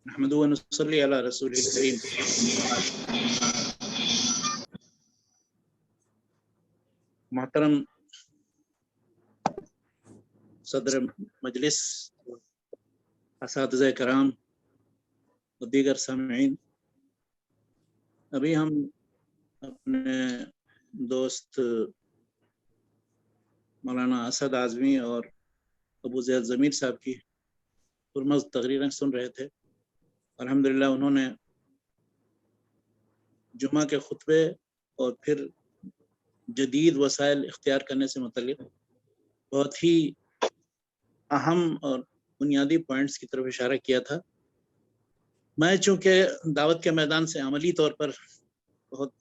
नहमदुहु व नसल्ली अला रसूलिल करीम। मोहतरम सदर मजलिस, असातिज़ा कराम और दीगर सामईन, अभी हम अपने दोस्त मौलाना असद आज़मी और अबू ज़ैद ज़मीर साहब की पुरमज़ तकरीरें सुन रहे थे। अल्हम्दुलिल्लाह उन्होंने जुमा के खुतबे और फिर जदीद वसाइल इख्तियार करने से मुतल्लिक़ बहुत ही अहम और बुनियादी पॉइंट्स की तरफ इशारा किया था। मैं चूँकि दावत के मैदान से अमली तौर पर बहुत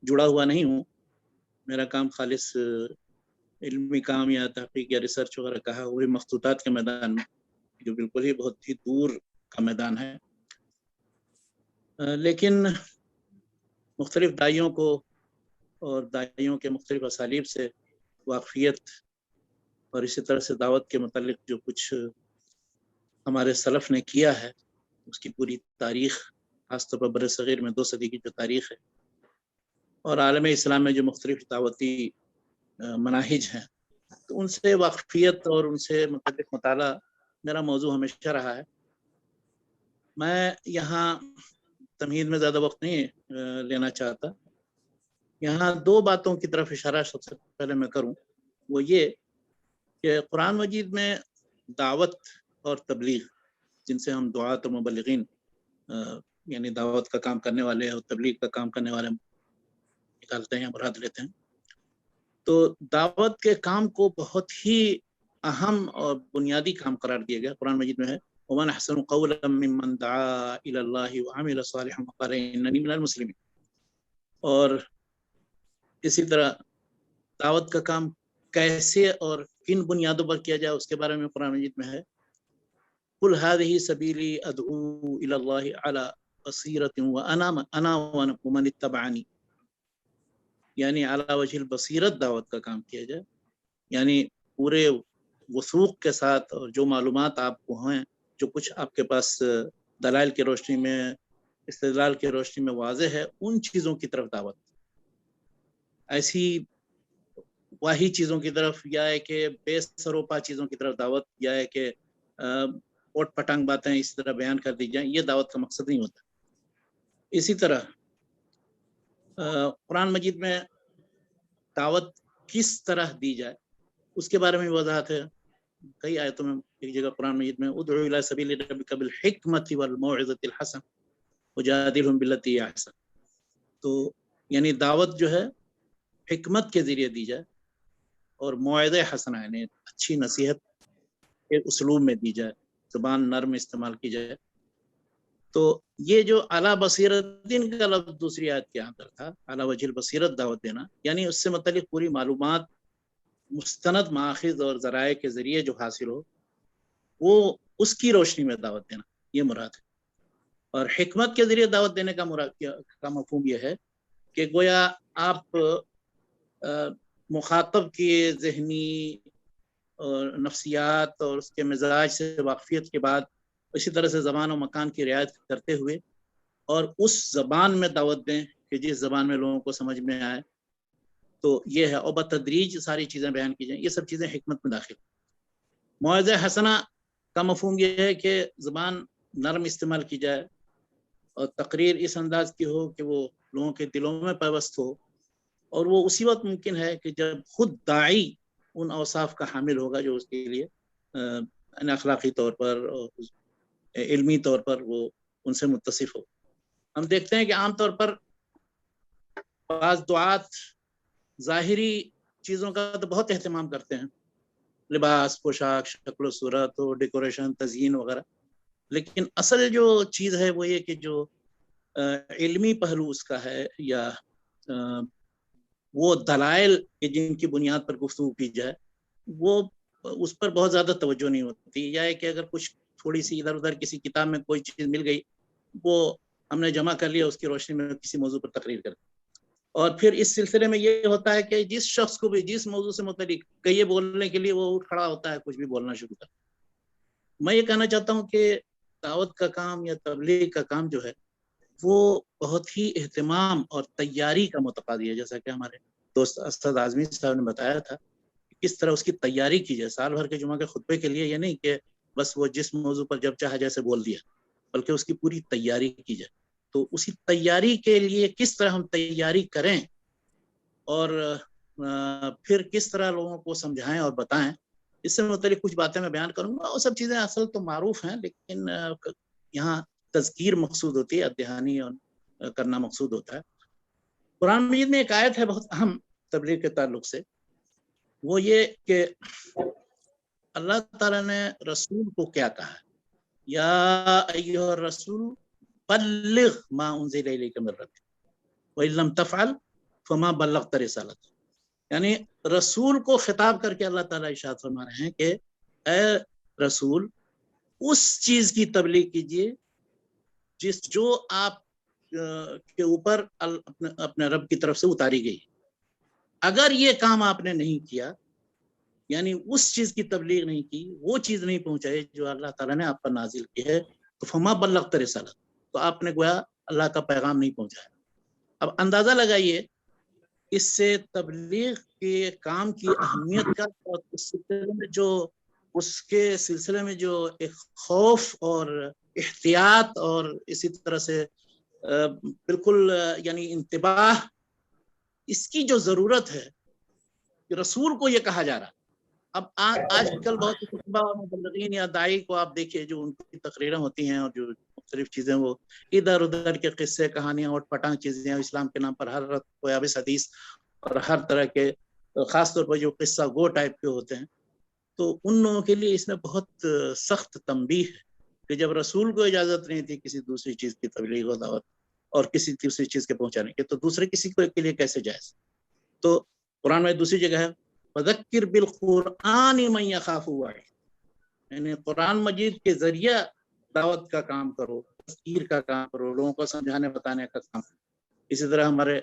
जुड़ा हुआ नहीं हूँ, मेरा काम खालिस इल्मी काम या तहक़ीक़ या रिसर्च वगैरह कहा, वही मखतूतात के मैदान में, जो बिल्कुल ही बहुत ही दूर का मैदान है। लेकिन मुख्तलिफ दाइयों को और दाइयों के मुख्तलिफ असालीब से वाक़फ़ियत और इसी तरह से दावत के मुतालिक जो कुछ हमारे सलफ़ ने किया है, उसकी पूरी तारीख़, ख़ासतौर पर बरसग़ीर में 2 सदी की जो तारीख़ है और आलम इस्लाम में जो मुख्तलिफ दावती मनाहिज हैं, तो उनसे वाक़फ़ियत और उनसे मुतल्लिक़ मुताला मेरा मौजू हमेशा रहा है। मैं यहाँ तमहीद में ज़्यादा वक्त नहीं लेना चाहता। यहाँ 2 बातों की तरफ इशारा सबसे पहले मैं करूँ, वो ये कि कुरान मजीद में दावत और तबलीग, जिनसे हम दुआत और मुबल्लिगीन यानी दावत का काम करने वाले और तबलीग का काम करने वाले निकालते हैं, मुराद लेते हैं, तो दावत के काम को बहुत ही अहम और बुनियादी काम करार दिया गया। कुरान मजीद में है वमन अहसनु क़ौलन मिम्मन दआ इलल्लाहि व अमिल सालिहन व क़ाल इन्ननी मिनल मुस्लिमीन। और इसी तरह दावत का काम कैसे और किन बुनियादों पर किया जाए, उसके बारे में कुरान मजीद में है कुल हाज़िही सबीली अदऊ इलल्लाहि अला बसीरतिन व अना व मन इत्तबअनी, यानी अला वजहिल बसीरत दावत का काम किया जाए, यानी पूरे वसूख के साथ और जो मालूमात आपको हैं, जो कुछ आपके पास दलाइल की रोशनी में, इस्तिदलाल की रोशनी में वाज़ेह है, उन चीज़ों की तरफ दावत, ऐसी वाही चीज़ों की तरफ या है कि बेसरोपा चीज़ों की तरफ दावत, या है कि ओट पटांग बातें इस तरह बयान कर दी जाएं, ये दावत का मकसद नहीं होता। इसी तरह कुरान मजीद में दावत किस तरह दी जाए, उसके बारे में वजाहत है कई आयतों में। एक जगह कुरान मजीद में उदउ इला सबीली रब्बिका बिल हिकमति वल मौइज़तिल हसन वजादिलहुम बिल्लती हिय अहसन, तो यानी दावत जो है हिकमत के ज़रिए दी जाए और मौइज़े हसना यानी अच्छी नसीहत के उसलूब में दी जाए, ज़ुबान नर्म इस्तेमाल की जाए। तो ये जो अला बसीरतिन का लफ्ज़ दूसरी आयत के अंदर था, अला वजहिल बसीरत दावत देना, यानी उससे मुतल्लिक़ पूरी मालूमात मुस्तनद माखिज़ और ज़राए के ज़रिए जो हासिल हो, वो उसकी रोशनी में दावत देना, ये मुराद है। और हिकमत के ज़रिए दावत देने का मुराद का मफ़हूम ये है कि गोया आप मुखातब की ज़हनी और नफ्सियात और उसके मिजाज से वाक़फ़ियत के बाद इसी तरह से ज़बान और मकान की रियायत करते हुए और उस ज़बान में दावत दें कि जिस ज़बान में लोगों को समझ में आए, तो ये है। और बतदरीज सारी चीज़ें बयान की जाएँ, ये सब चीज़ें हिकमत में दाखिल। मौइज़ा हसना का मफ़हूम ये है कि ज़बान नरम इस्तेमाल की जाए और तकरीर इस अंदाज़ की हो कि वो लोगों के दिलों में पैवस्त हो, और वो उसी वक्त मुमकिन है कि जब खुद दाई उन औसाफ का हामिल होगा जो उसके लिए अखलाक़ी तौर पर और इल्मी तौर पर वो उनसे मुत्तसिफ हो। हम देखते हैं कि आम तौर पर बाज़ दुआत ज़ाहिरी चीज़ों का तो बहुत एहतमाम करते हैं, लिबास, पोशाक, शक्ल सूरत और डेकोरेशन, तज़यीन वगैरह, लेकिन असल जो चीज़ है वो ये कि जो इल्मी पहलू उसका है या वो दलाइल के जिनकी बुनियाद पर गुफ्तगू की जाए, वो उस पर बहुत ज़्यादा तवज्जो नहीं होती। या है कि अगर कुछ थोड़ी सी इधर उधर किसी किताब में कोई चीज़ मिल गई, वो हमने जमा कर लिया, उसकी रोशनी में किसी मौजू पर तकरीर कर, और फिर इस सिलसिले में ये होता है कि जिस शख्स को भी जिस मौजू से मुतल्लिक कहिए बोलने के लिए, वो उठ खड़ा होता है, कुछ भी बोलना शुरू कर। मैं ये कहना चाहता हूँ कि دعوت کا کام یا تبلیغ کا کام جو ہے وہ بہت ہی اہتمام اور تیاری کا متقاضی ہے، جیسا کہ ہمارے دوست اسد اعظمی صاحب نے بتایا تھا کس طرح اس کی تیاری کی جائے. سال بھر کے جمعہ کے خطبے کے لیے یہ نہیں کہ بس وہ جس موضوع پر جب چاہا جیسے بول دیا، بلکہ اس کی پوری تیاری کی جائے. تو اسی تیاری کے لیے کس طرح ہم تیاری کریں اور پھر کس طرح لوگوں کو سمجھائیں اور بتائیں، اس سے متعلق کچھ باتیں میں بیان کروں گا. وہ سب چیزیں اصل تو معروف ہیں، لیکن یہاں تذکیر مقصود ہوتی ہے، دہانی اور کرنا مقصود ہوتا ہے. قرآن مجید میں ایک آیت ہے بہت اہم تبلیغ کے تعلق سے، وہ یہ کہ اللہ تعالیٰ نے رسول کو کیا کہا، یا ایھا الرسول بلغ ما انزل الیک من ربک وان لم تفعل فما بلغت رسالته. یعنی رسول کو خطاب کر کے اللہ تعالیٰ ارشاد فرما رہے ہیں کہ اے رسول اس چیز کی تبلیغ کیجیے جو آپ کے اوپر اپنے رب کی طرف سے اتاری گئی. اگر یہ کام آپ نے نہیں کیا، یعنی اس چیز کی تبلیغ نہیں کی، وہ چیز نہیں پہنچائی جو اللہ تعالیٰ نے آپ پر نازل کی ہے، تو فما بلغت رسالت، تو آپ نے گویا اللہ کا پیغام نہیں پہنچایا. اب اندازہ لگائیے اس سے تبلیغ کے کام کی اہمیت کا، اور اس کے سلسلے میں جو ایک خوف اور احتیاط اور اسی طرح سے بالکل یعنی انتباہ، اس کی جو ضرورت ہے کہ رسول کو یہ کہا جا رہا. اب آج کل بہت مبلغین یا داعی کو آپ دیکھیے، جو ان کی تقریریں ہوتی ہیں اور جو مختلف چیزیں، وہ ادھر ادھر کے قصے کہانیاں اور پٹانگ چیزیں اسلام کے نام پر ہر یابس حدیث اور ہر طرح کے، خاص طور پر جو قصہ گو ٹائپ کے ہوتے ہیں، تو ان لوگوں کے لیے اس میں بہت سخت تنبیہ ہے کہ جب رسول کو اجازت نہیں تھی کسی دوسری چیز کی تبلیغ و دعوت اور کسی دوسری چیز کے پہنچانے کے، تو دوسرے کسی کو کے لیے کیسے جائز. تو قرآن میں دوسری جگہ ہے فذکر بالقرآن من یخاف وعید، یعنی قرآن مجید کے ذریعہ دعوت کا کام کرو، تذکیر کا کام کرو، لوگوں کو سمجھانے بتانے کا کام. اسی طرح ہمارے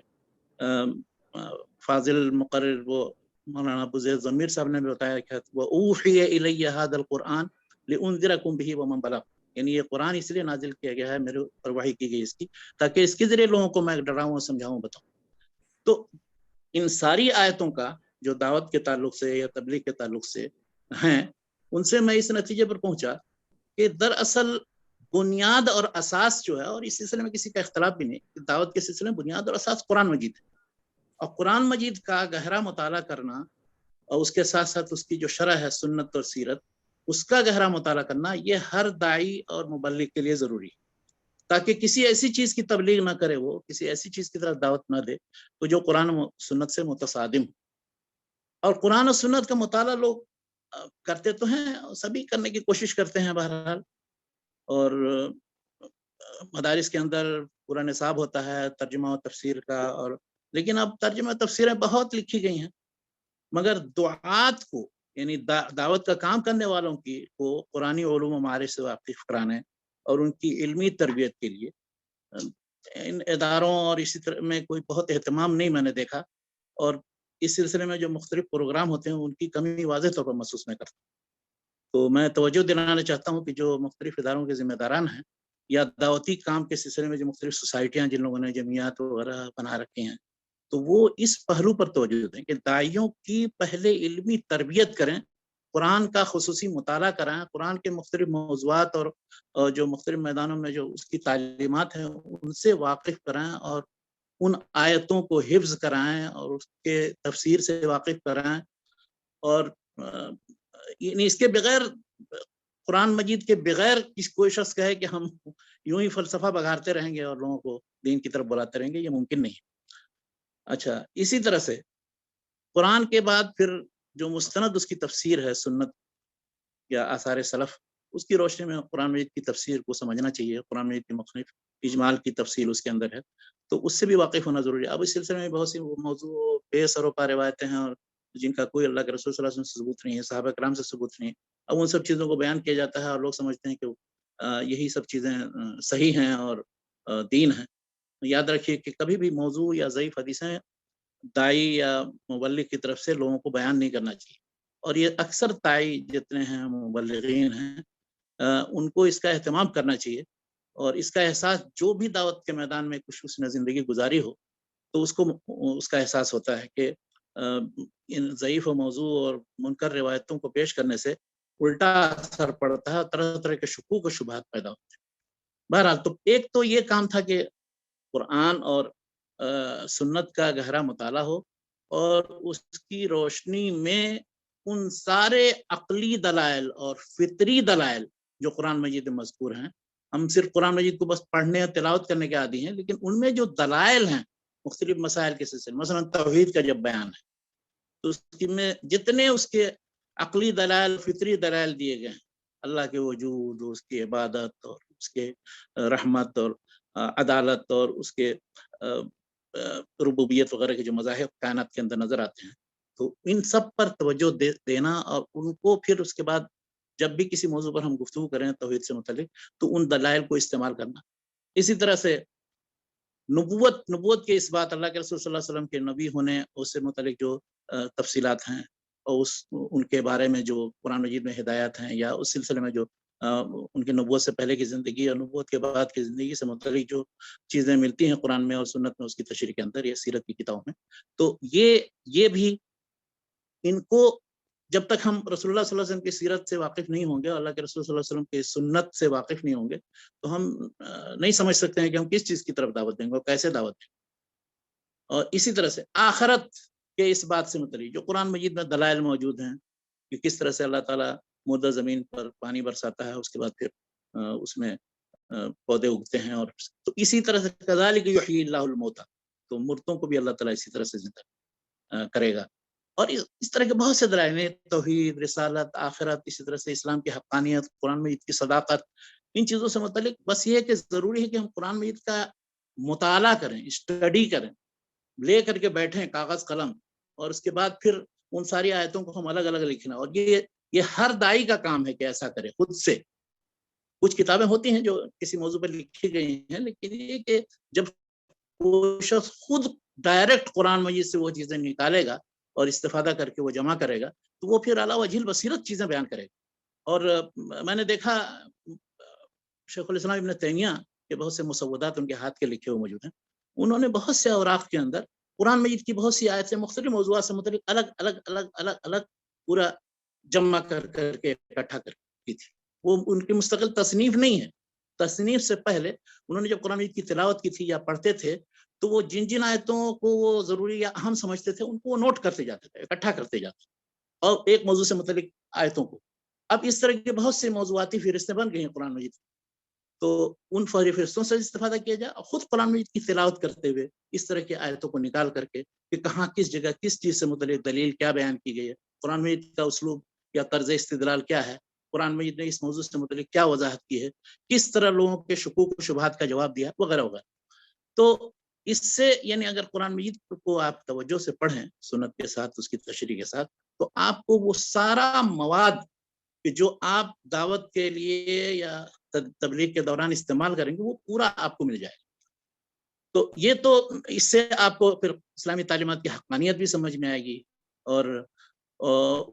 فاضل مقرر وہ مولانا ابو زید ضمیر صاحب نے بھی بتایا کہ وَأُوحِیَ إِلَيَّ هَذَا الْقُرْآنُ لِأُنذِرَكُم بِهِ وَمَن بَلَغَ، یعنی یہ قرآن اس لیے نازل کیا گیا ہے، میرے اوپر وحی کی گئی اس کی، تاکہ اس کے ذریعے لوگوں کو میں ڈراؤں، سمجھاؤں، بتاؤں. تو ان ساری آیتوں کا جو دعوت کے تعلق سے یا تبلیغ کے تعلق سے ہیں، ان سے میں اس نتیجے پر پہنچا کہ دراصل بنیاد اور اساس جو ہے، اور اس سلسلے میں کسی کا اختلاف بھی نہیں کہ دعوت کے سلسلے میں بنیاد اور اساس قرآن مجید ہے. اور قرآن مجید کا گہرا مطالعہ کرنا، اور اس کے ساتھ ساتھ اس کی جو شرح ہے سنت اور سیرت، اس کا گہرا مطالعہ کرنا، یہ ہر داعی اور مبلغ کے لیے ضروری ہے، تاکہ کسی ایسی چیز کی تبلیغ نہ کرے، وہ کسی ایسی چیز کی طرف دعوت نہ دے تو جو قرآن و سنت سے متصادم ہو. اور قرآن و سنت کا مطالعہ لوگ کرتے تو ہیں، سبھی کرنے کی کوشش کرتے ہیں بہرحال، اور مدارس کے اندر پورا نصاب ہوتا ہے ترجمہ و تفسیر کا، اور لیکن اب ترجمہ تفسیریں بہت لکھی گئی ہیں، مگر دعات کو، یعنی دعوت کا کام کرنے والوں کی کو قرآنی علوم و معارف سے واقف کرانے اور ان کی علمی تربیت کے لیے ان اداروں اور اسی طرح میں کوئی بہت اہتمام نہیں میں نے دیکھا. اور اس سلسلے میں جو مختلف پروگرام ہوتے ہیں ان کی کمی واضح طور پر محسوس میں کرتا ہوں. تو میں توجہ دلانا چاہتا ہوں کہ جو مختلف اداروں کے ذمہ داران ہیں یا دعوتی کام کے سلسلے میں جو مختلف سوسائٹیاں جن لوگوں نے جمعیات وغیرہ بنا رکھی ہیں، تو وہ اس پہلو پر توجہ دیں کہ داعیوں کی پہلے علمی تربیت کریں، قرآن کا خصوصی مطالعہ کرائیں، قرآن کے مختلف موضوعات اور جو مختلف میدانوں میں جو اس کی تعلیمات ہیں ان سے واقف کرائیں، اور ان آیتوں کو حفظ کرائیں اور اس کے تفسیر سے واقف کرائیں. اور یعنی اس کے بغیر، قرآن مجید کے بغیر کوئی شخص کہے کہ ہم یوں ہی فلسفہ بگارتے رہیں گے اور لوگوں کو دین کی طرف بلاتے رہیں گے، یہ ممکن نہیں. اچھا، اسی طرح سے قرآن کے بعد پھر جو مستند اس کی تفسیر ہے سنت یا آثار سلف، اس کی روشنی میں قرآن مجید کی تفسیر کو سمجھنا چاہیے. قرآن مجید کی مختلف اجمال کی تفصیل اس کے اندر ہے، تو اس سے بھی واقف ہونا ضروری ہے. اب اس سلسلے میں بہت سی موضوع بے سر و پا روایتیں ہیں اور جن کا کوئی اللہ کے رسول صلی اللہ علیہ وسلم سے ثبوت نہیں ہے، صحابہ کرام سے ثبوت نہیں ہے. اب ان سب چیزوں کو بیان کیا جاتا ہے اور لوگ سمجھتے ہیں کہ یہی سب چیزیں صحیح ہیں اور دین ہیں. یاد رکھیے کہ کبھی بھی موضوع یا ضعیف حدیثیں داعی یا مبلغ کی طرف سے لوگوں کو بیان نہیں کرنا چاہیے. اور یہ اکثر داعی جتنے ہیں، مبلغین ہیں، उनको इसका एहतमाम करना चाहिए और इसका एहसास जो भी दावत के मैदान में कुछ उसने ज़िंदगी गुजारी हो तो उसको उसका एहसास होता है कि इन ज़ईफ़ व मौज़ू और मुनकर रिवायतों को पेश करने से उल्टा असर पड़ता है, तरह तरह के शुकूक व शुबहात पैदा होते हैं। बहरहाल तो एक तो ये काम था कि कुरान और सुन्नत का गहरा मुताला हो और उसकी रोशनी में उन सारे अक़ली दलाइल और फितरी दलाइल जो कुरान मजीद में मज़कूर हैं, हम सिर्फ कुरान मजीद को बस पढ़ने और तिलावत करने के आदी हैं, लेकिन उनमें जो दलाइल हैं मुख्तलिफ मसाइल के सिलसिले, मसलन तौहीद का जब बयान है तो उसमें जितने उसके अक़ली दलाइल फितरी दलाइल दिए गए हैं, अल्लाह के वजूद, उसकी इबादत और उसके रहमत और अदालत और उसके रुबूबियत वगैरह के जो मज़ाहिर कायनात के अंदर नजर आते हैं, तो इन सब पर तवज्जो देना और उनको फिर उसके बाद जब भी किसी मौजू पर हम गुफ्तगू करें तौहीद से मुतल्लिक तो उन दलाइल को इस्तेमाल करना। इसी तरह से नबूवत के इस बात, अल्लाह के रसूल सल्लल्लाहु अलैहि वसल्लम के नबी होने उससे मुतल्लिक जो तफसीलात हैं और उनके बारे में जो कुरान मजीद में हिदायत हैं या उस सिलसिले में जो उनकी नबूवत से पहले की ज़िंदगी और नबूवत के बाद की ज़िंदगी से मुतल्लिक जो चीज़ें मिलती हैं कुरान में और सुन्नत में उसकी तशरीह के अंदर या सीरत की किताबों में, तो ये भी इनको जब तक हम रसूलुल्लाह सल्लल्लाहु अलैहि वसल्लम की सीरत से वाकिफ़ नहीं होंगे, अल्लाह के रसूल सल्लल्लाहु अलैहि वसल्लम की सुन्नत से वाकिफ़ नहीं होंगे, तो हम नहीं समझ सकते हैं कि हम किस चीज़ की तरफ दावत देंगे और कैसे दावत देंगे। और इसी तरह से आखिरत के इस बात से मुतल्लिक जो कुरान मजीद में दलाइल मौजूद हैं कि किस तरह से अल्लाह ताला मुर्दा ज़मीन पर पानी बरसाता है, उसके बाद फिर उसमें पौधे उगते हैं, और तो इसी तरह से कज़ालिक युह्यिल्लाहुल मौता, तो मुर्दों को भी अल्लाह ताला इसी तरह से जिंदा करेगा। और इस तरह के बहुत से दलाइल हैं, तौहीद, रिसालत, आखिरत, इसी तरह से इस्लाम की हक़ानियत, कुरान मजीद की सदाकत, इन चीज़ों से मुतल्लिक बस ये है कि ज़रूरी है कि हम कुरान मजीद का मुताला करें, स्टडी करें, ले करके बैठें कागज़ कलम, और उसके बाद फिर उन सारी आयतों को हम अलग अलग लिखना। और ये हर दाई का काम है कि ऐसा करे खुद से। कुछ किताबें होती हैं जो किसी मौजू पर लिखी गई हैं, लेकिन ये कि जब वो शख्स खुद डायरेक्ट कुरान मजीद से वो चीज़ें निकालेगा और इस्तिफादा करके वो जमा करेगा, तो वो फिर अला वजील बसीरत चीज़ें बयान करेगा। और मैंने देखा शेखुल इस्लाम इब्न तैमिया के बहुत से मुसव्वदात उनके हाथ के लिखे हुए मौजूद हैं। उन्होंने बहुत से औराक़ के अंदर कुरान मजीद की बहुत सी आयतें मुख्तलिफ मौज़ूआत से मुतल्लिक़ अलग अलग अलग अलग अलग पूरा जमा कर करके इकट्ठा कर की थी। वो उनकी मुस्तकिल तसनीफ नहीं है। तसनीफ से पहले उन्होंने जब कुरान मजीद की तिलावत की थी या पढ़ते थे, तो वो जिन जिन आयतों को वो ज़रूरी या अहम समझते थे, उनको वो नोट करते जाते थे, इकट्ठा करते जाते थे, और एक मौजू से मुतल्लिक़ आयतों को। अब इस तरह के बहुत से मौज़ूआती फ़हरिस्तें बन गई हैं कुरान मजीद, तो उन फ़हरिस्तों से इस्तिफ़ादा किया जाए और खुद कुरान मजीद की तिलावत करते हुए इस तरह की आयतों को निकाल करके कि कहाँ किस जगह किस चीज़ से मुतल्लिक़ दलील क्या बयान की गई है, कुरान मजीद का उसलूब या तर्ज़ इस्तिदलाल क्या है, कुरान मजीद ने इस मौजू से मुतल्लिक़ क्या वज़ाहत की है, किस तरह लोगों के शुकूक व शुबहात का जवाब दिया, वगैरह वगैरह। तो इससे यानी अगर कुरान मजीद को आप तवज्जो से पढ़ें सुन्नत के साथ, उसकी तशरीह के साथ, तो आपको वो सारा मवाद कि जो आप दावत के लिए या तबलीग के दौरान इस्तेमाल करेंगे, वो पूरा आपको मिल जाएगा। तो ये तो इससे आपको फिर इस्लामी तालीमात की हक़ानियत भी समझ में आएगी, और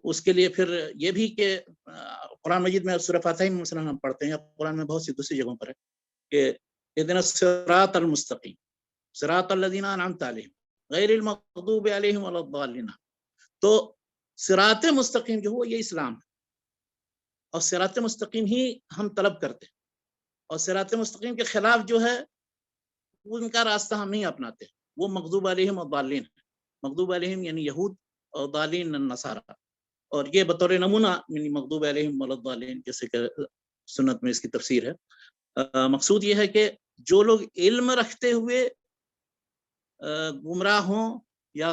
उसके लिए फिर ये भी कि कुरान मजीद में सूरह फातिहा में मसलन हम पढ़ते हैं, कुरान में बहुत सी दूसरी जगहों पर है कि इहदिनस सिरातल मुस्तक़ीम सिरातल लज़ीना अनअमता अलैहिम गैरिल मग़दूबि अलैहिम वलद्दालिन। तो सिरात मुस्तक़ीम जो हो ये इस्लाम है, और सिरात मुस्तक़ीम ही हम तलब करते हैं, और सिरात मुस्तक़ीम के खिलाफ जो है उनका रास्ता हम नहीं अपनाते, वो मग़दूब अलैहिम और दालिन है। मग़दूब अलैहिम यानी यहूद और दालिन नसारा, और ये बतौर नमूना यानी मग़दूब अलैहिम वलद्दालिन जैसे कि सुन्नत में इसकी तफसीर है। मकसूद ये है कि जो लोग इल्म रखते हुए गुमराह हों या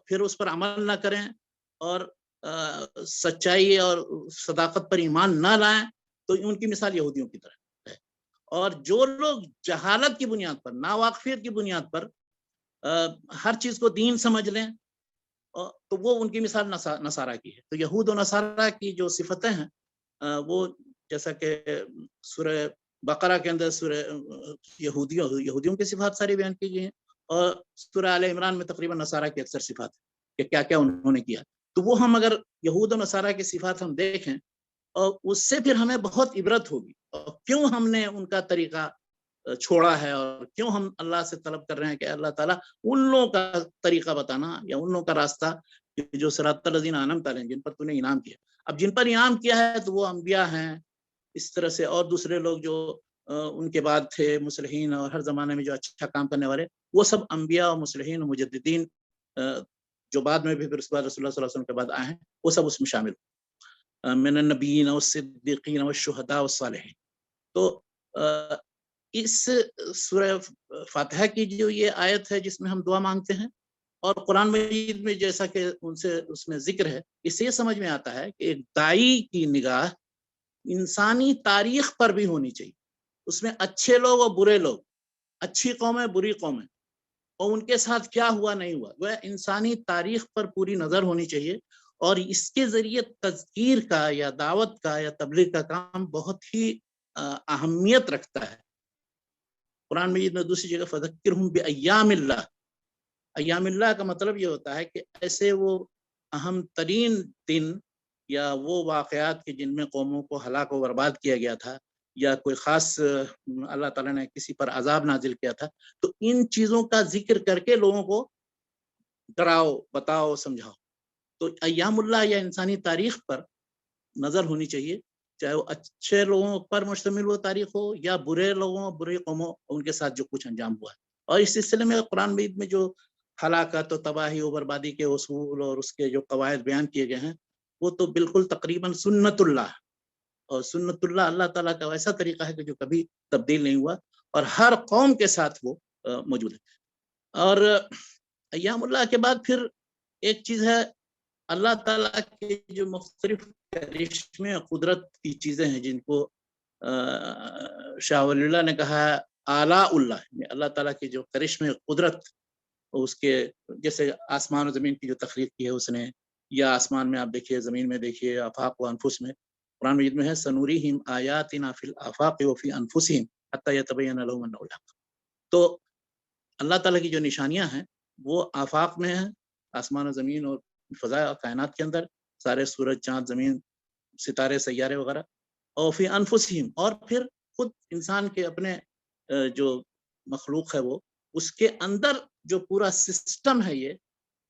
फिर उस पर अमल ना करें और सच्चाई और सदाकत पर ईमान ना लाएं, तो उनकी मिसाल यहूदियों की तरह है। और जो लोग जहालत की बुनियाद पर, नावाकफियत की बुनियाद पर हर चीज़ को दीन समझ लें, तो वो उनकी मिसाल नसारा की है। तो यहूद और नसारा की जो सिफतें हैं वो जैसा कि सूरह बकरा के अंदर सूरह यहूदियों की सिफात सारी बयान की गई हैं, और सूरह आले इमरान में तकरीबन नसारा की अक्सर सिफात है कि क्या क्या उन्होंने किया। तो वो हम अगर यहूद और नसारा की सिफात हम देखें اور اس سے پھر ہمیں بہت عبرت ہوگی، اور کیوں ہم نے ان کا طریقہ چھوڑا ہے، اور کیوں ہم اللہ سے طلب کر رہے ہیں کہ اللہ تعالیٰ ان لوگوں کا طریقہ بتانا یا ان لوگوں کا راستہ جو صراط الذین انعمت علیہم، جن پر تو نے انعام کیا. اب جن پر انعام کیا ہے تو وہ انبیاء ہیں اس طرح سے، اور دوسرے لوگ جو ان کے بعد تھے مصلحین اور ہر زمانے میں جو اچھا کام کرنے والے، وہ سب انبیاء اور مصلحین و مجددین جو بعد میں بھی پھر اس کے بعد رسول اللہ صلی اللہ علیہ وسلم کے بعد آئے ہیں، وہ سب اس میں شامل من النبیین والصدیقین والشہداء والصالحین. تو اس سورہ فاتحہ کی جو یہ آیت ہے جس میں ہم دعا مانگتے ہیں، اور قرآن مجید میں جیسا کہ اس میں ذکر ہے، اس سے یہ سمجھ میں آتا ہے کہ ایک دائی کی نگاہ انسانی تاریخ پر بھی ہونی چاہیے. اس میں اچھے لوگ اور برے لوگ، اچھی قومیں بری قومیں، اور ان کے ساتھ کیا ہوا نہیں ہوا، وہ انسانی تاریخ پر پوری نظر ہونی چاہیے. اور اس کے ذریعے تذکیر کا یا دعوت کا یا تبلیغ کا کام بہت ہی اہمیت رکھتا ہے. قرآن مجید میں دوسری جگہ فذکرہم بایام اللہ، ایام اللہ کا مطلب یہ ہوتا ہے کہ ایسے وہ اہم ترین دن یا وہ واقعات کہ جن میں قوموں کو ہلاک و برباد کیا گیا تھا، یا کوئی خاص اللہ تعالیٰ نے کسی پر عذاب نازل کیا تھا، تو ان چیزوں کا ذکر کر کے لوگوں کو ڈراؤ، بتاؤ، سمجھاؤ. تو ایام اللہ یا انسانی تاریخ پر نظر ہونی چاہیے، چاہے وہ اچھے لوگوں پر مشتمل وہ تاریخ ہو یا برے لوگوں، برے قوموں، ان کے ساتھ جو کچھ انجام ہوا ہے. اور اس سلسلے میں قرآن مجید میں جو ہلاکت و تباہی و بربادی کے اصول اور اس کے جو قواعد بیان کیے گئے ہیں، وہ تو بالکل تقریباً سنت اللہ، اور سنت اللہ اللہ تعالیٰ کا ایسا طریقہ ہے کہ جو کبھی تبدیل نہیں ہوا، اور ہر قوم کے ساتھ وہ موجود ہے. اور ایام اللہ کے بعد پھر ایک چیز ہے، اللہ تعالیٰ کے جو مختلف کرشمے قدرت کی چیزیں ہیں جن کو شاہ ولی اللہ نے کہا ہے آلاء اللہ، اللہ تعالیٰ کی جو کرشمے قدرت، اس کے جیسے آسمان و زمین کی جو تخلیق کی ہے اس نے، یا آسمان میں آپ دیکھیے، زمین میں دیکھیے، آفاق و انفس میں. قرآن مجید میں ہے سنوریہم آیاتنا فی الآفاق وفی انفسہم حتی یتبین لہم انہ الحق. تو اللہ تعالیٰ کی جو نشانیاں ہیں وہ آفاق میں ہیں، آسمان و زمین اور فضا کائنات کے اندر، سارے سورج، چاند، زمین، ستارے، سیارے وغیرہ، اور فی انفسہم، اور پھر خود انسان کے اپنے جو مخلوق ہے وہ، اس کے اندر جو پورا سسٹم ہے، یہ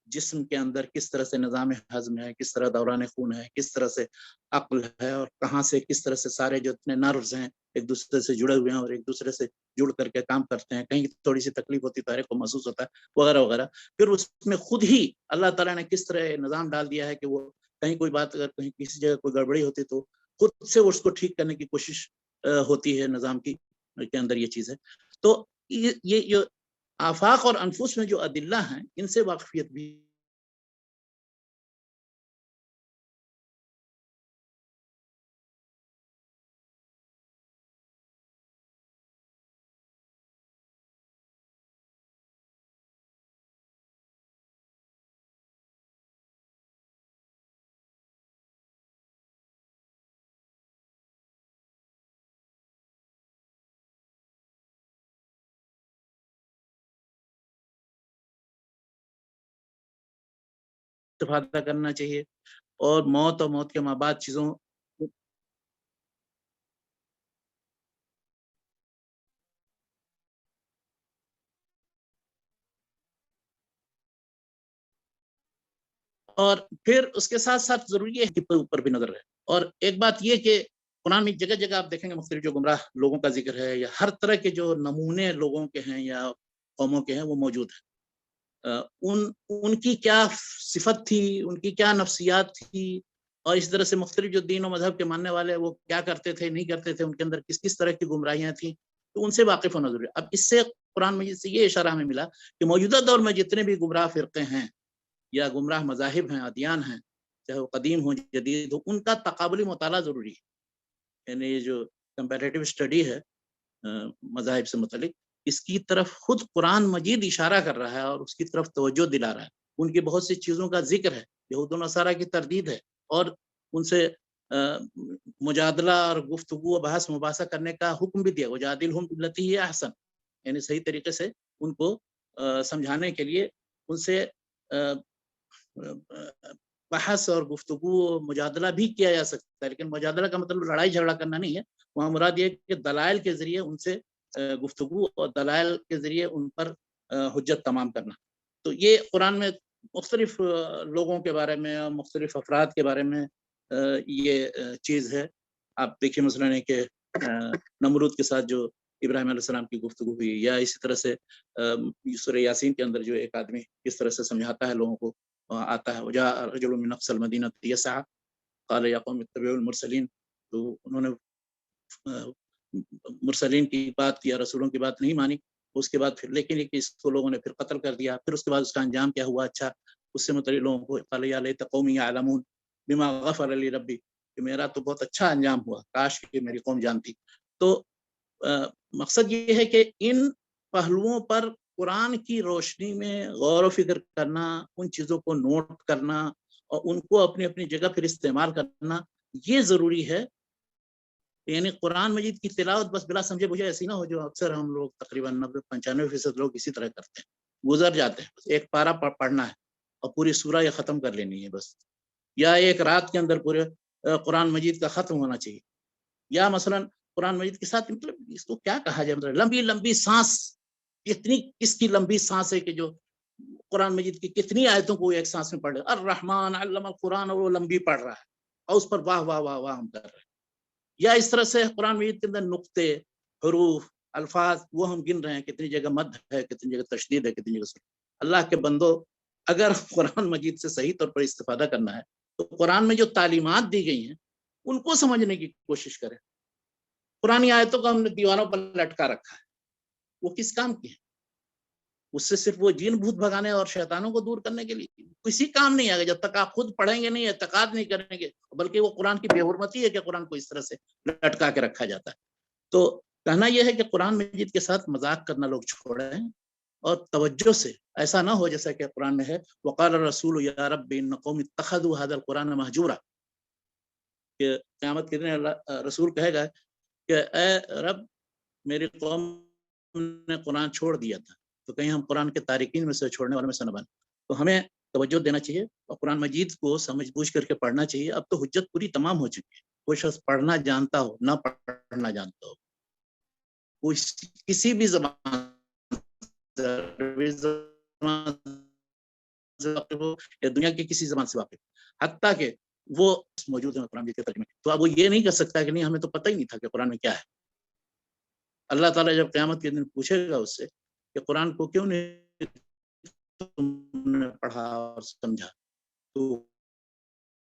جسم کے اندر کس طرح سے نظام ہضم ہے، کس طرح دوران خون ہے، کس طرح سے عقل ہے، اور کہاں سے کس طرح سے سارے جو اتنے نروز ہیں ایک دوسرے سے جڑے ہوئے ہیں اور ایک دوسرے سے جڑ کر کے کام کرتے ہیں، کہیں تھوڑی سی تکلیف ہوتی ہے کو محسوس ہوتا ہے وغیرہ وغیرہ. پھر اس میں خود ہی اللہ تعالیٰ نے کس طرح نظام ڈال دیا ہے کہ وہ کہیں کوئی بات، اگر کہیں کسی جگہ کوئی گڑبڑی ہوتی تو خود سے اس کو ٹھیک کرنے کی کوشش ہوتی ہے نظام کی کے اندر یہ چیز ہے. تو یہ آفاق اور انفس میں جو ادلہ ہیں ان سے واقفیت بھی استفادہ کرنا چاہیے. اور موت اور موت کے ماں بعد چیزوں اور پھر اس کے ساتھ ساتھ ضروری ہے کہ اوپر بھی نظر رہے. اور ایک بات یہ کہ قرآن میں جگہ جگہ آپ دیکھیں گے مختلف جو گمراہ لوگوں کا ذکر ہے، یا ہر طرح کے جو نمونے لوگوں کے ہیں یا قوموں کے ہیں وہ موجود ہیں. ان کی کیا صفت تھی، ان کی کیا نفسیات تھی، اور اس طرح سے مختلف جو دین و مذہب کے ماننے والے وہ کیا کرتے تھے، نہیں کرتے تھے، ان کے اندر کس کس طرح کی گمراہیاں تھیں، تو ان سے واقف ہونا ضروری ہے. اب اس سے قرآن مجید سے یہ اشارہ ہمیں ملا کہ موجودہ دور میں جتنے بھی گمراہ فرقے ہیں یا گمراہ مذاہب ہیں، ادیان ہیں، چاہے وہ قدیم ہوں جدید ہو، ان کا تقابلی مطالعہ ضروری ہے. یعنی یہ جو کمپیریٹیو اسٹڈی ہے مذاہب سے متعلق، اس کی طرف خود قرآن مجید اشارہ کر رہا ہے اور اس کی طرف توجہ دلا رہا ہے. ان کی بہت سی چیزوں کا ذکر ہے، یہود و نصارہ کی تردید ہے، اور ان سے مجادلہ اور گفتگو و بحث مباحثہ کرنے کا حکم بھی دیا، وجادلہم باللتی ہی احسن، یعنی صحیح طریقے سے ان کو سمجھانے کے لیے ان سے बहस और गुफ्तगू मुजादला भी किया जा सकता है, लेकिन मुजादला का मतलब लड़ाई झगड़ा करना नहीं है। वहाँ मुराद ये कि दलाइल के जरिए उनसे गुफ्तगू और दलाइल के जरिए उन पर हुज्जत तमाम करना। तो ये कुरान में मुख्तलिफ लोगों के बारे में और मुख्तलिफ अफराद के बारे में ये चीज़ है। आप देखिए मसलन है कि नमरूद के साथ जो इब्राहिम अलैहिस्सलाम की गुफ्तगू हुई, या इसी तरह से सूरह यासीन के अंदर जो एक आदमी इस तरह से समझाता है लोगों को, आता है वजा रजुल मिन अक़सल मदीनति यसअ क़ाल या क़ौम इत्तबिउल मुरसलीन। तो उन्होंने मुरसलीन की बात या रसूलों की बात नहीं मानी, उसके बाद फिर लेकिन इसको लोगों ने फिर कत्ल कर दिया। फिर उसके बाद उसका अंजाम क्या हुआ? अच्छा, उससे मुतल्लिक़ लोगों को क़ाल या लैत क़ौमी यअलमून बिमा ग़फ़र ली रब्बी, कि मेरा तो बहुत अच्छा अंजाम हुआ, काश कि मेरी कौम जानती। तो मकसद ये है कि इन पहलुओं पर कुरान की रोशनी में गौर व फिक्र करना, उन चीज़ों को नोट करना और उनको अपनी अपनी जगह पर इस्तेमाल करना, ये ज़रूरी है। यानी कुरान मजीद की तिलावत बस बिला समझे बुझे ऐसी ना हो, जो अक्सर हम लोग तकरीबन 90-95% लोग इसी तरह करते हैं, गुजर जाते हैं। बस एक पारा पढ़ना है और पूरी सूरा ये ख़त्म कर लेनी है बस, या एक रात के अंदर पूरे कुरान मजीद का ख़त्म होना चाहिए। या मसलन कुरान मजीद के साथ मतलब इसको क्या कहा जाए, मतलब लंबी लंबी सांस, इतनी किसकी लंबी सांस है कि जो कुरान मजीद की कितनी आयतों को एक सांस में पढ़ रहे, अर रहमान अल्लमल कुरान, और वो लंबी पढ़ रहा है और उस पर वाह वाह वाह वाह हम कर रहे हैं। या इस तरह से कुरान मजीद के अंदर नुक्ते, हरूफ, अल्फाज वो हम गिन रहे हैं, कितनी जगह मद है, कितनी जगह तशदीद है, कितनी जगह सुकून। अल्लाह के बंदो, अगर कुरान मजीद से सही तौर पर इस्तेफादा करना है तो कुरान में जो तालीमात दी गई हैं उनको समझने की कोशिश करें। पुरानी आयतों को हमने दीवारों पर लटका रखा है, वो किस काम की है? उससे सिर्फ वो जीन भूत भगाने और शैतानों को दूर करने के लिए, किसी काम नहीं आएगा जब तक आप खुद पढ़ेंगे नहीं, एतकाद नहीं करेंगे। बल्कि वो कुरान की बेहुरमती है कि कुरान को इस तरह से लटका के रखा जाता है। तो कहना यह है कि कुरान मजीद के साथ मजाक करना लोग छोड़ें और तवज्जो से, ऐसा ना हो जैसा कि कुरान में है वक़ाल रसूल या रब्बी इन्न कौमी इत्तखज़ू हाज़ल कुरान महजूरा, कि क़यामत के दिन रसूल कहेगा कि ए रब, मेरी कौम ने कुरान छोड़ दिया था, तो कहीं हम कुरान के तारिकीन में से, छोड़ने वालों में से न बने। तो हमें तवज्जो देना चाहिए और कुरान मजीद को समझ बूझ करके पढ़ना चाहिए। अब तो हुज्जत पूरी तमाम हो चुकी है, कोई शख्स पढ़ना जानता हो ना पढ़ना जानता हो, कोई किसी भी ज़बान से वाकिफ़ हो या दुनिया की किसी ज़बान से वाकिफ़, हत्ता कि वो मौजूद है कुरान मजीद के तर्जुमे। तो अब वो ये नहीं कर सकता कि नहीं हमें तो पता ही नहीं था कि कुरान में क्या है। अल्लाह ताला जब क़यामत के दिन पूछेगा उससे कि कुरान को क्यों नहीं तुमने पढ़ा और समझा, तो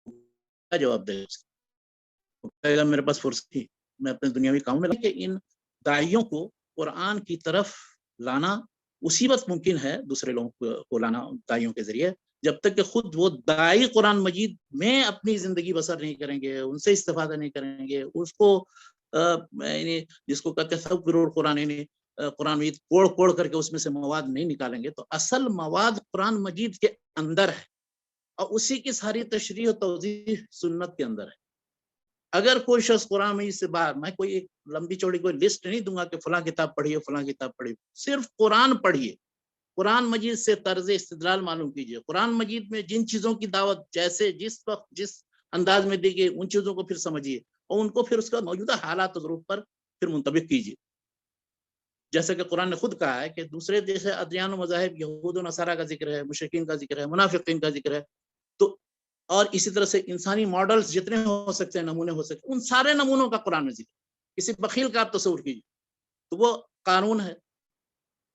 क्या जवाब देगा उसको? कहेगा मेरे पास फुर्सत थी, मैं अपने दुनियावी कामों में लगा। कि इन दाइयों को कुरान की तरफ लाना उसी वक्त मुमकिन है, दूसरे लोगों को लाना दाइयों के जरिए, जब तक कि खुद वो दाई कुरान मजीद में अपनी जिंदगी बसर नहीं करेंगे, उनसे इस्तेफादा नहीं करेंगे, उसको जिसको कहते हैं तफ़व्वुरुल कुरान, यानी कुरान मजीद कोड़ कोड़ करके उसमें से मवाद नहीं निकालेंगे, तो असल मवाद कुरान मजीद के अंदर है और उसी की सारी तशरीह और तौज़ीह सुन्नत के अंदर है। अगर कोई शख्स कुरान मजीद से बाहर, मैं कोई एक लंबी चौड़ी कोई लिस्ट नहीं दूंगा कि फलां किताब पढ़िए, फलां किताब पढ़िए, सिर्फ कुरान पढ़िए, कुरान मजीद से तर्ज इस्तिदलाल मालूम कीजिए, कुरान मजीद में जिन चीजों की दावत जैसे जिस वक्त जिस अंदाज में दी गई उन चीजों को फिर समझिए और उनको फिर उसका मौजूदा हालात और ज़रूरत पर फिर मुंतबिक कीजिए। जैसे कि कुरान ने खुद कहा है कि दूसरे जैसे अदयान व मज़ाहिब, यहूद व नसारा का जिक्र है, मुशरिकीन का जिक्र है, मुनाफिकीन का जिक्र है, तो और इसी तरह से इंसानी मॉडल्स जितने हो सकते हैं, नमूने हो सकते हैं, उन सारे नमूनों का कुरान में जिक्र। किसी बखील का आप तस्वुर कीजिए तो वो कानून है,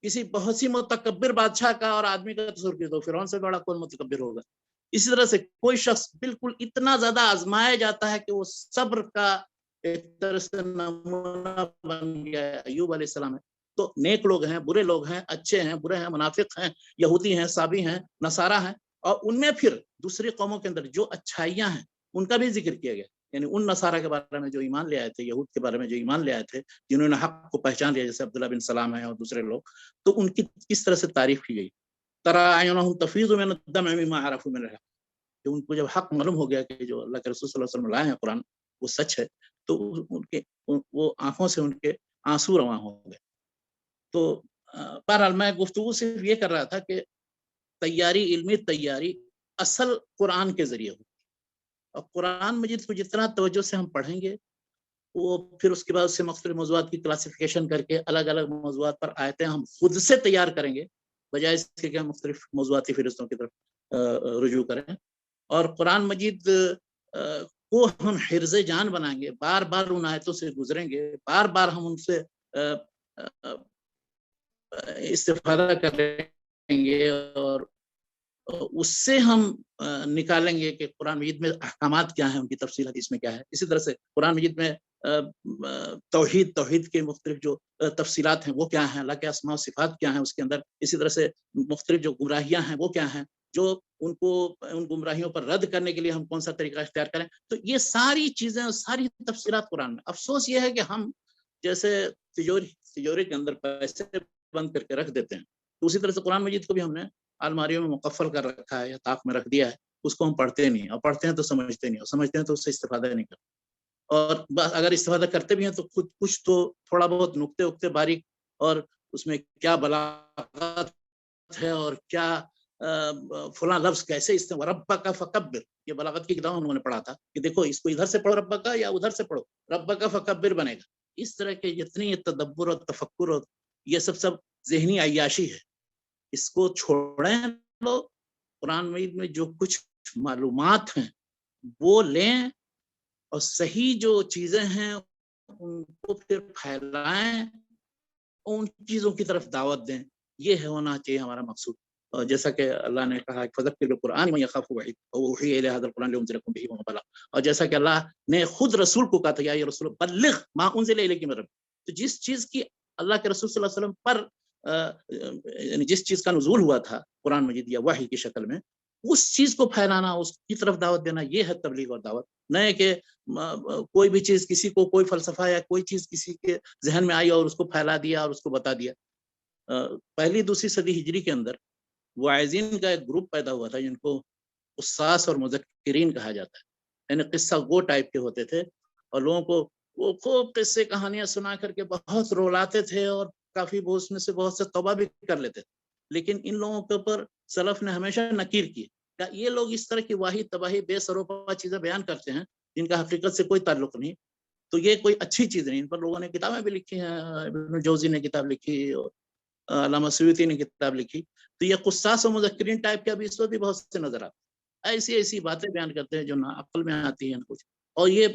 किसी बहुत सी मुतकब्बिर बादशाह का और आदमी का तस्वुर कीजिए तो फिरौन से बड़ा कौन मुतकब्बिर होगा। इसी तरह से कोई शख्स बिल्कुल इतना ज्यादा आजमाया जाता है कि वो सब्र का एक तरह से नमूना बन गया है। अय्यूब अलैहिस्सलाम है, तो नेक लोग हैं, बुरे लोग हैं, अच्छे हैं, बुरे हैं, मुनाफिक हैं, यहूदी हैं, साबी हैं, नसारा हैं, और उनमें फिर दूसरी कौमों के अंदर जो अच्छाइयां हैं उनका भी जिक्र किया गया। यानी उन नसारा के बारे में जो ईमान ले आए थे, यहूद के बारे में जो ईमान ले आए थे, जिन्होंने हक को पहचान लिया, जैसे अब्दुल्ला बिन सलाम है और दूसरे लोग, तो उनकी किस तरह से तारीफ की गई। तरा अयुनहुम तफीज़ु मिन अद-दम'i मिम्मा अरफ़ू मिन अल-हक़, कि उनको जब हक मालूम हो गया कि जो अल्लाह के रसूल सल्लल्लाहु अलैहि वसल्लम लाए हैं कुरान वो सच है, तो उनके वो आंखों से उनके आंसू रवां हो गए। तो बहरहाल मैं गुफ्तगू सिर्फ ये कर रहा था कि तैयारी, इल्मी तैयारी اصل قرآن کے ذریعے ہوگی. اور قرآن مجید کو جتنا توجہ سے ہم پڑھیں گے وہ پھر اس کے بعد سے مختلف موضوعات کی کلاسیفیکیشن کر کے الگ الگ موضوعات پر آیتیں ہم خود سے تیار کریں گے بجائے اس کے کہ ہم مختلف موضوعاتی فہرستوں کی طرف رجوع کریں. اور قرآن مجید کو ہم حرز جان بنائیں گے, بار بار ان آیتوں سے گزریں گے, بار بار ہم ان سے استفادہ کریں گے اور اس سے ہم نکالیں گے کہ قرآن مجید میں احکامات کیا ہیں, ان کی تفصیل حدیث میں کیا ہے. اسی طرح سے قرآن مجید میں توحید کے مختلف جو تفصیلات ہیں وہ کیا ہیں, اللہ کے اسماء و صفات کیا ہیں اس کے اندر. اسی طرح سے مختلف جو گمراہیاں ہیں وہ کیا ہیں, جو ان گمراہیوں پر رد کرنے کے لیے ہم کون سا طریقہ اختیار کریں. تو یہ ساری چیزیں, ساری تفصیلات قرآن میں. افسوس یہ ہے کہ ہم جیسے تجوری کے اندر پیسے بند کر کے رکھ دیتے ہیں, تو اسی طرح سے قرآن مجید کو بھی ہم نے الماریوں میں مقفل کر رکھا ہے یا طاق میں رکھ دیا ہے. اس کو ہم پڑھتے نہیں, اور پڑھتے ہیں تو سمجھتے نہیں, اور سمجھتے ہیں تو اس سے استفادہ نہیں کرتے. اور اگر استفادہ کرتے بھی ہیں تو خود کچھ تو تھوڑا بہت نقطے اکتے باریک, اور اس میں کیا بلاغت ہے اور کیا فلاں لفظ کیسے استعمال, ربہ کا فکبر, یہ بلاغت کی کتاب ہم نے پڑھا تھا کہ دیکھو اس کو ادھر سے پڑھو ربہ کا, یا ادھر سے پڑھو ربہ کا فکبر بنے گا. اس طرح کے جتنی تدبر اور تفکر اور یہ سب ذہنی عیاشی ہے, اس کو چھوڑیں لوگ. قرآن مجید میں جو کچھ معلومات ہیں وہ لیں, اور صحیح جو چیزیں ہیں ان کو پھر پھیلائیں, ان چیزوں کی طرف دعوت دیں. یہ ہونا چاہیے ہمارا مقصود. اور جیسا کہ اللہ نے کہا فذکر بالقرآن من یخاف وعید اوحی الی ھذا القرآن لانذرکم بہ ومن بلغ, اور جیسا کہ اللہ نے خود رسول کو کہا تھا یا رسول بلغ ما انزل الیک من ربک. تو جس چیز کی اللہ کے رسول صلی اللہ علیہ وسلم پر یعنی جس چیز کا نزول ہوا تھا قرآن مجید یا وحی کی شکل میں, اس چیز کو پھیلانا, اس کی طرف دعوت دینا, یہ ہے تبلیغ اور دعوت. نہ کہ کوئی بھی چیز کسی کو, کوئی فلسفہ یا کوئی چیز کسی کے ذہن میں آئی اور اس کو پھیلا دیا اور اس کو بتا دیا. پہلی دوسری صدی ہجری کے اندر واعظین کا ایک گروپ پیدا ہوا تھا جن کو قصاص اور مذکرین کہا جاتا ہے. یعنی قصہ گو ٹائپ کے ہوتے تھے, اور لوگوں کو وہ خوب قصے کہانیاں سنا کر کے بہت رولاتے تھے, اور کافی وہ اس میں سے بہت سے توبہ بھی کر لیتے تھے. لیکن ان لوگوں کے اوپر سلف نے ہمیشہ نکیر کی, یہ لوگ اس طرح کی واہی تباہی بے سروپا چیزیں بیان کرتے ہیں جن کا حقیقت سے کوئی تعلق نہیں, تو یہ کوئی اچھی چیز نہیں. ان پر لوگوں نے کتابیں بھی لکھی ہیں, ابن جوزی نے کتاب لکھی اور علامہ سیوطی نے کتاب لکھی. تو یہ قصاص و مذکرین ٹائپ کے ابھی اس وقت بھی بہت سے نظر آتے ہیں. ایسی باتیں بیان کرتے ہیں جو نہ عقل میں آتی ہیں کچھ. اور یہ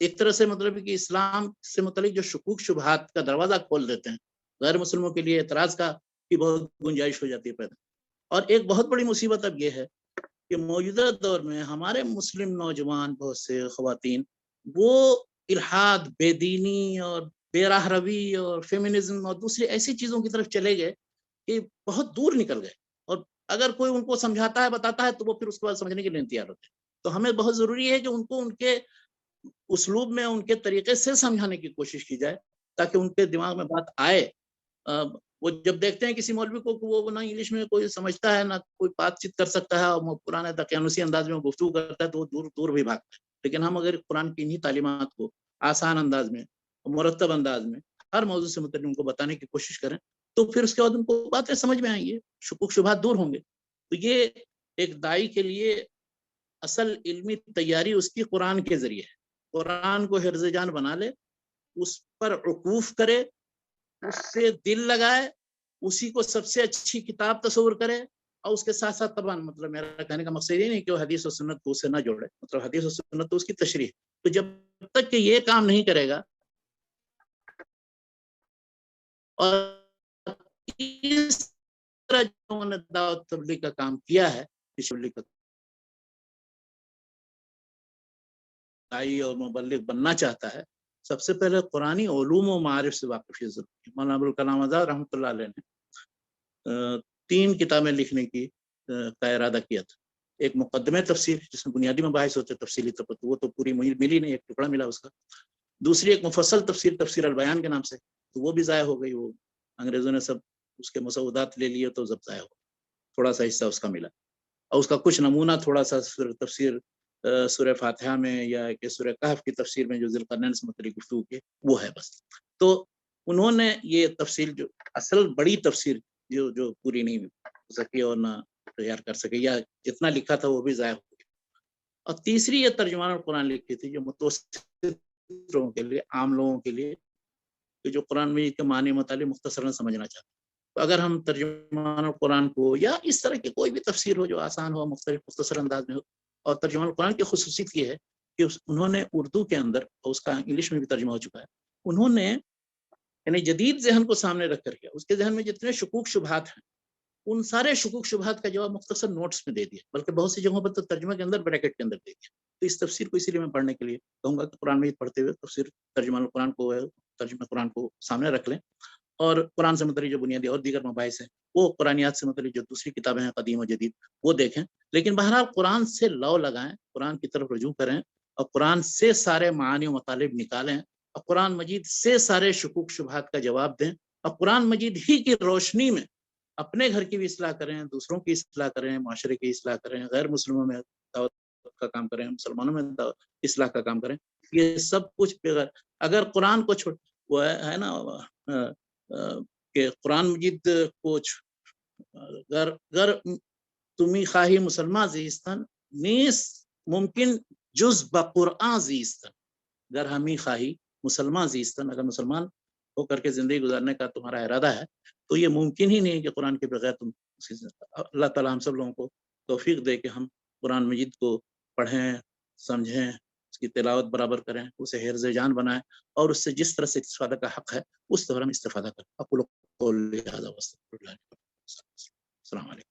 ایک طرح سے مطلب کہ اسلام سے متعلق جو شکوک شبہات کا دروازہ کھول دیتے ہیں, غیر مسلموں کے لیے اعتراض کا کی بہت گنجائش ہو جاتی ہے پیدا. اور ایک بہت بڑی مصیبت اب یہ ہے کہ موجودہ دور میں ہمارے مسلم نوجوان, بہت سے خواتین, وہ الحاد, بے دینی اور بے راہ روی اور فیمنزم اور دوسری ایسی چیزوں کی طرف چلے گئے کہ بہت دور نکل گئے. اور اگر کوئی ان کو سمجھاتا ہے, بتاتا ہے, تو وہ پھر اس کے بعد سمجھنے کے لیے تیار ہوتے ہیں. تو ہمیں بہت ضروری ہے کہ ان کو ان کے اسلوب میں, ان کے طریقے سے سمجھانے کی کوشش کی جائے تاکہ ان کے دماغ میں بات آئے. وہ جب دیکھتے ہیں کسی مولوی کو وہ نہ انگلش میں کوئی سمجھتا ہے, نہ کوئی بات چیت کر سکتا ہے, اور پرانے دقیانوسی انداز میں گفتگو کرتا ہے, تو وہ دور دور بھی بھاگتا ہے. لیکن ہم اگر قرآن کی انہی تعلیمات کو آسان انداز میں, مرتب انداز میں, ہر موضوع سے متعلق ان کو بتانے کی کوشش کریں, تو پھر اس کے بعد ان کو باتیں سمجھ میں آئیں گی, شکوک شبہات دور ہوں گے. تو یہ ایک دائی کے لیے اصل علمی تیاری اس کی قرآن کے ذریعے ہے. قرآن کو حرز جان بنا لے, اس پر عکوف کرے, اس سے دل لگائے, اسی کو سب سے اچھی کتاب تصور کرے, اور اس کے ساتھ ساتھ طبعا مطلب میرا کہنے کا مقصد یہ نہیں کہ وہ حدیث و سنت کو اس سے نہ جوڑے, مطلب حدیث و سنت تو اس کی تشریح. تو جب تک کہ یہ کام نہیں کرے گا, اور اس طرح جو انہوں نے دعوت تبلیغ کا کام کیا ہے, دائی اور مبلغ بننا چاہتا ہے, سب سے پہلے قرآنی علوم و معارف سے واقفی ضروری ہے. مولانا ابوالکلام آزاد رحمۃ اللہ علیہ نے 3 کتابیں لکھنے کی کا ارادہ کیا تھا. ایک مقدمہ تفسیر جس میں بنیادی مباحث ہوتے تفصیلی طور پر, وہ تو پوری ملی نہیں, ایک ٹکڑا ملا اس کا. دوسری ایک مفصل تفسیر, تفسیر البیان کے نام سے, تو وہ بھی ضائع ہو گئی. وہ انگریزوں نے سب اس کے مسودات لے لیے تو ضبط ضائع ہو, تھوڑا سا حصہ اس کا ملا. اور اس کا کچھ نمونہ تھوڑا سا تفسیر سورہ فاتحہ میں یا کہ سورہ کہف کی تفسیر میں جو ذوالقرنین سے متعلق گفتگو کی, وہ ہے بس. تو انہوں نے یہ تفصیل, جو اصل بڑی تفسیر جو پوری نہیں ہو سکی اور نہ तैयार कर सके, या जितना लिखा था वो भी ज़ाया हो गया। और तीसरी ये तर्जुमान कुरान लिखी थी जो मुतवस्सित लोगों के लिए, आम लोगों के लिए, कि जो कुरान मजीद के मानी मतलब मुख्तसरन समझना चाहते हैं। तो अगर हम तर्जुमान कुरान को या इस तरह की कोई भी तफसीर हो जो आसान हो, मुख्तसर अंदाज में हो, और तर्जुमान कुरान की खुसूसियत ये है कि उन्होंने उर्दू के अंदर, और उसका इंग्लिश में भी तर्जुमा हो चुका है, उन्होंने यानी जदीद जहन को सामने रख करके उसके जहन में जितने शुकूक शुबहात हैं, उन सारे शुकूक शुबहात का जवाब मुख्तसर नोट्स में दे दिया, बल्कि बहुत सी जगहों पर तो तर्जुमा के अंदर ब्रैकेट के अंदर दे दिया। तो इस तफसीर को इसीलिए मैं पढ़ने के लिए कहूँगा कि कुरान मजीद पढ़ते हुए तफसीर तर्जुमा कुरान को, तर्जुमा कुरान को सामने रख लें, और कुरान से मतलब जो बुनियादी और दीगर मबाहिस हैं वो कुरानियात से मतलब जो दूसरी किताबें हैं कदीम और जदीद वो देखें, लेकिन बहरहाल कुरान से लौ लगाएं, कुरान की तरफ रुजू करें, और कुरान से सारे मानी और मतालिब निकालें, और कुरान मजीद से सारे शुकूक शुबहात का जवाब दें, और कुरान मजीद ही की रोशनी में अपने घर की भी इस्लाह करें, दूसरों की इस्लाह करें, माशरे की इस्लाह करें, गैर मुस्लिमों में दावत का काम करें, मुसलमानों में इस्लाह का काम करें। ये सब कुछ बगैर, अगर कुरान को छोड़, वो है ना कि कुरान मजीद को गर गर तुमी खाही मुसलमान जीस्तन नीस मुमकिन जुज बकुरआन जीस्तन, अगर हमी खाही मुसलमान जीस्तन, अगर मुसलमान होकर के जिंदगी गुजारने का तुम्हारा इरादा है तो ये मुमकिन ही नहीं है कि कुरान के बगैर तुम। अल्लाह ताला हम सब लोगों को तौफीक दे कि हम कुरान मजीद को पढ़ें, समझें, उसकी तिलावत बराबर करें, उसे हिर्ज़ जान बनाएं, और उससे जिस तरह से इस्तिफादा का हक है उस तरह हम इस्तिफादा करें। अक़ूलु क़ौली हाज़ा व अस्तग़फ़िरुल्लाह। अस्सलामु अलैकुम।